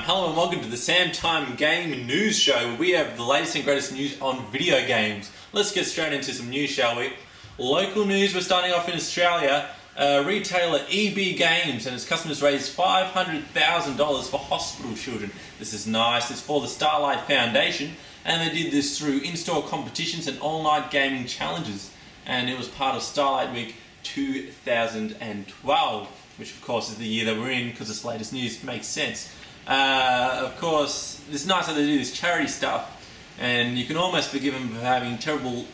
Hello and welcome to the SAMTIME Game News Show, where we have the latest and greatest news on video games. Let's get straight into some news, shall we? Local news, we're starting off in Australia. Retailer EB Games and its customers raised $500,000 for hospital children. This is nice. It's for the Starlight Foundation, and they did this through in-store competitions and all-night gaming challenges. And it was part of Starlight Week 2012, which of course is the year that we're in, because this latest news makes sense. Of course, it's nice that they do this charity stuff, and you can almost forgive them for having terrible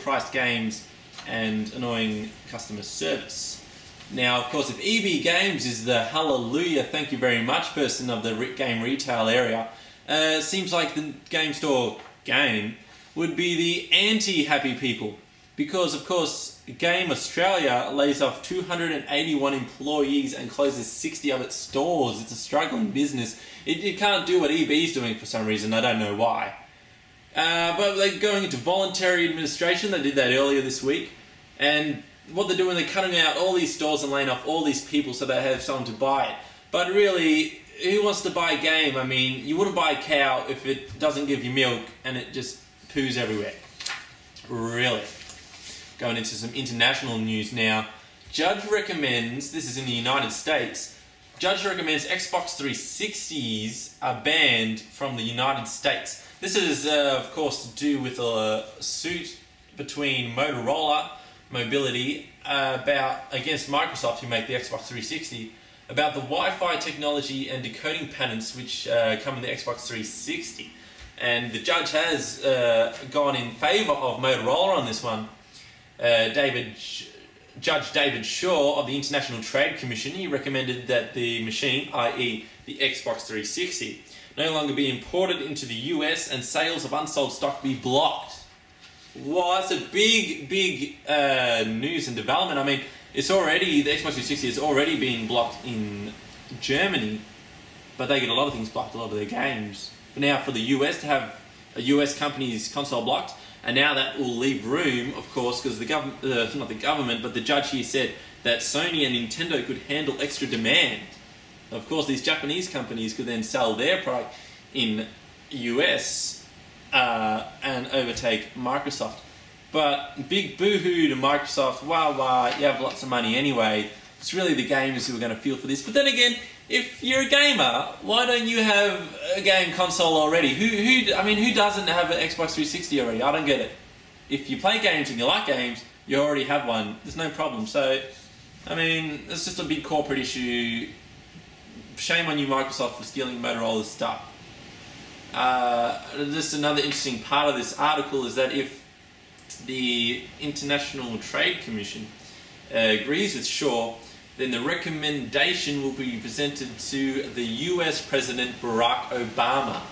priced games and annoying customer service. Now, of course, if EB Games is the hallelujah, thank you very much person of the game retail area, it seems like the game store game would be the anti-happy people. Because, of course, Game Australia lays off 281 employees and closes 60 of its stores. It's a struggling business. It can't do what EB is doing for some reason. I don't know why. But they're going into voluntary administration. They did that earlier this week. And what they're doing, they're cutting out all these stores and laying off all these people so they have someone to buy it. But really, who wants to buy a game? I mean, you wouldn't buy a cow if it doesn't give you milk and it just poos everywhere. Really. Going into some international news now. Judge recommends, this is in the United States, Judge recommends Xbox 360s are banned from the United States. This is, of course, to do with a suit between Motorola Mobility against Microsoft, who make the Xbox 360, about the Wi-Fi technology and decoding patterns which come in the Xbox 360. And the judge has gone in favour of Motorola on this one. Judge David Shaw of the International Trade Commission, he recommended that the machine, i.e. the Xbox 360, no longer be imported into the US and sales of unsold stock be blocked. Well, that's a big news and development. I mean, it's already, the Xbox 360 is already being blocked in Germany, but they get a lot of things blocked, a lot of their games. But now for the US to have a US company's console blocked, and now that will leave room, of course, because the government, not the government, but the judge here said that Sony and Nintendo could handle extra demand. Of course, these Japanese companies could then sell their product in US and overtake Microsoft. But big boo-hoo to Microsoft, wah, you have lots of money anyway. It's really the gamers who are going to feel for this. But then again, if you're a gamer, why don't you have a game console already? Who doesn't have an Xbox 360 already? I don't get it. If you play games and you like games, you already have one. There's no problem. So, I mean, it's just a big corporate issue. Shame on you, Microsoft, for stealing Motorola's stuff. Just another interesting part of this article is that if the International Trade Commission agrees with Shaw, then the recommendation will be presented to the US President Barack Obama.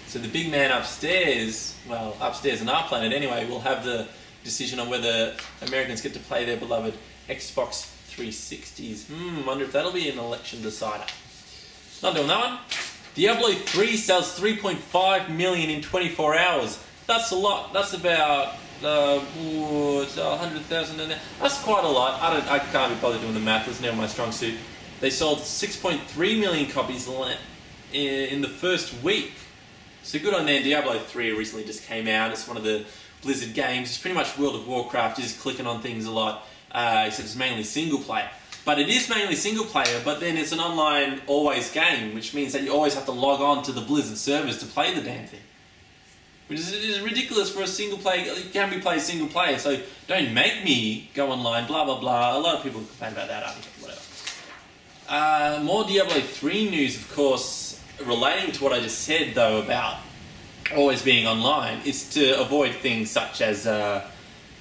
So the big man upstairs, well, upstairs on our planet anyway, will have the decision on whether Americans get to play their beloved Xbox 360s. Wonder if that'll be an election decider. Not doing that one. Diablo 3 sells 3.5 million in 24 hours. That's a lot. That's about 100,000 in there. That's quite a lot. I can't be bothered doing the math. It's never my strong suit. They sold 6.3 million copies in the first week. So good on them. Diablo 3 recently just came out. It's one of the Blizzard games. It's pretty much World of Warcraft. You're just clicking on things a lot. Except it's mainly single player. But it is mainly single player, but then it's an online always game, which means that you always have to log on to the Blizzard servers to play the damn thing. Which is ridiculous for a single player. It can be played single player, so don't make me go online, blah blah blah. A lot of people complain about that, whatever. More Diablo 3 news, of course, relating to what I just said though about always being online, is to avoid things such as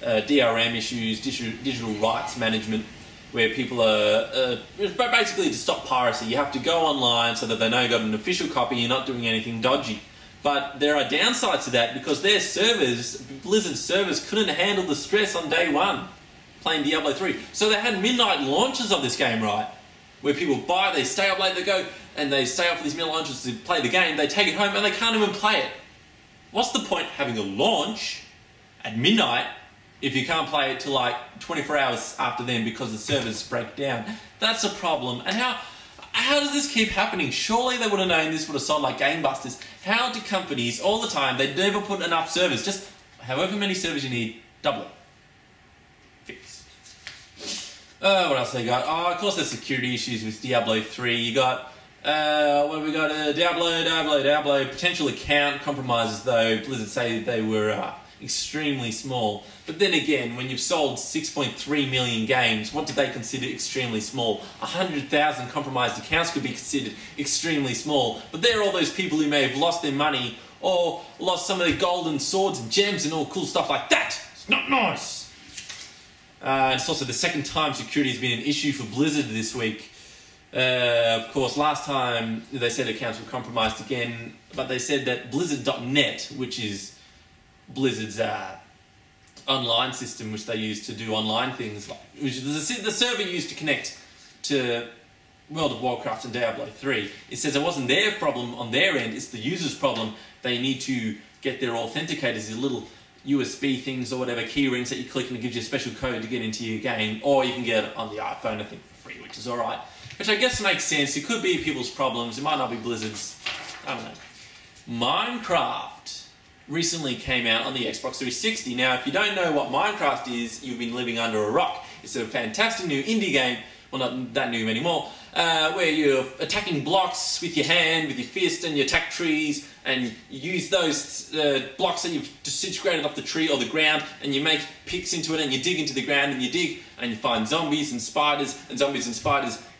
DRM issues, digital rights management, where people are basically to stop piracy. You have to go online so that they know you got an official copy, you're not doing anything dodgy. But there are downsides to that because their servers, Blizzard servers, couldn't handle the stress on day one playing Diablo 3. So they had midnight launches of this game, right? Where people buy, they stay up late, they go, and they stay up for these midnight launches to play the game, they take it home and they can't even play it. What's the point having a launch at midnight if you can't play it till like 24 hours after then because the servers break down? That's a problem. And how how does this keep happening? Surely they would have known this would have sold like gangbusters. How do companies, all the time, they never put enough servers, just however many servers you need, double it. Fix. What else they got? Oh, of course there's security issues with Diablo 3. You got, what have we got? Diablo, potential account compromises though. Blizzard say they were extremely small. But then again, when you've sold 6.3 million games, what do they consider extremely small? 100,000 compromised accounts could be considered extremely small. But there are all those people who may have lost their money or lost some of their golden swords and gems and all cool stuff like that. It's not nice. It's also the second time security has been an issue for Blizzard this week. Of course, last time they said accounts were compromised again, but they said that Blizzard.net, which is Blizzard's online system, which they use to do online things, like which is the server used to connect to World of Warcraft and Diablo 3. It says it wasn't their problem on their end, it's the user's problem. They need to get their authenticators, these little USB things or whatever, key rings that you click and it gives you a special code to get into your game, or you can get it on the iPhone, I think, for free, which is alright. Which I guess makes sense. It could be people's problems, it might not be Blizzard's, I don't know. Minecraft recently came out on the Xbox 360. Now, if you don't know what Minecraft is, you've been living under a rock. It's a fantastic new indie game, well, not that new anymore, where you're attacking blocks with your hand, with your fist, and you attack trees, and you use those blocks that you've disintegrated off the tree or the ground, and you make picks into it, and you dig into the ground, and you dig, and you find zombies and spiders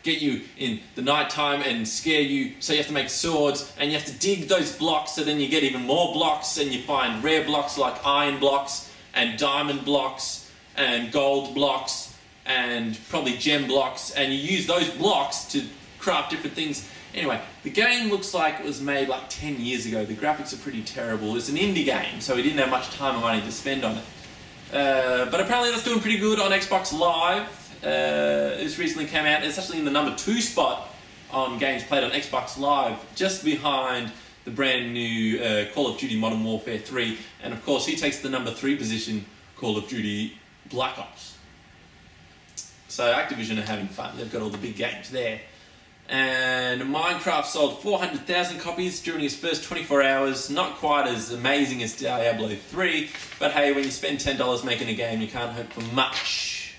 get you in the night time and scare you, so you have to make swords, and you have to dig those blocks, so then you get even more blocks, and you find rare blocks like iron blocks, and diamond blocks, and gold blocks, and probably gem blocks, and you use those blocks to craft different things. Anyway, the game looks like it was made like 10 years ago. The graphics are pretty terrible. It's an indie game, so we didn't have much time or money to spend on it. But apparently that's doing pretty good on Xbox Live. This recently came out. It's actually in the number 2 spot on games played on Xbox Live, just behind the brand new Call of Duty Modern Warfare 3, and of course he takes the number 3 position, Call of Duty Black Ops. So Activision are having fun. They've got all the big games there. And Minecraft sold 400,000 copies during its first 24 hours. Not quite as amazing as Diablo 3, but hey, when you spend $10 making a game, you can't hope for much.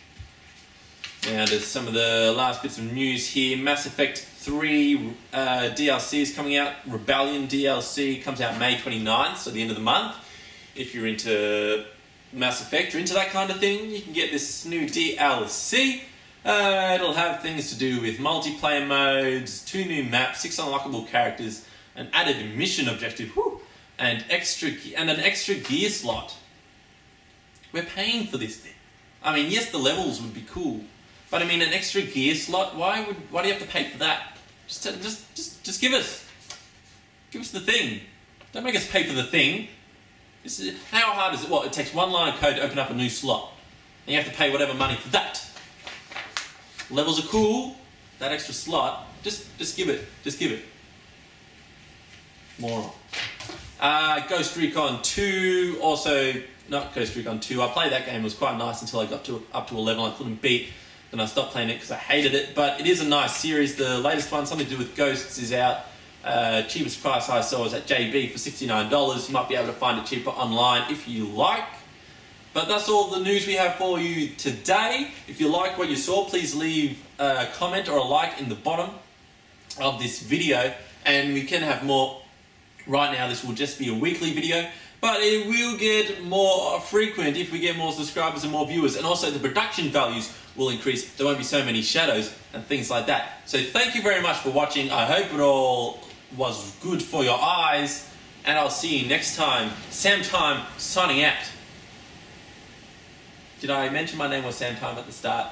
Now, there's some of the last bits of news here. Mass Effect 3 DLC is coming out. Rebellion DLC comes out May 29th, so the end of the month. If you're into Mass Effect or into that kind of thing, you can get this new DLC. It'll have things to do with multiplayer modes, 2 new maps, 6 unlockable characters, an added mission objective, and an extra gear slot. We're paying for this thing. I mean, yes, the levels would be cool, but I mean, an extra gear slot. Why do you have to pay for that? Just give us the thing. Don't make us pay for the thing. How hard is it? What, it takes 1 line of code to open up a new slot, and you have to pay whatever money for that. Levels are cool. That extra slot, just give it. Moron. Ghost Recon 2, also not Ghost Recon 2. I played that game. It was quite nice until I got up to a level I couldn't beat. Then I stopped playing it because I hated it. But it is a nice series. The latest one, something to do with ghosts, is out. Cheapest price I saw was at JB for $69. You might be able to find it cheaper online if you like. But that's all the news we have for you today. If you like what you saw, please leave a comment or a like in the bottom of this video, and we can have more. Right now this will just be a weekly video, but it will get more frequent if we get more subscribers and more viewers, and also the production values will increase. There won't be so many shadows and things like that. So thank you very much for watching. I hope it all was good for your eyes, and I'll see you next time. SAMTIME signing out. Did I mention my name was SAMTIME at the start?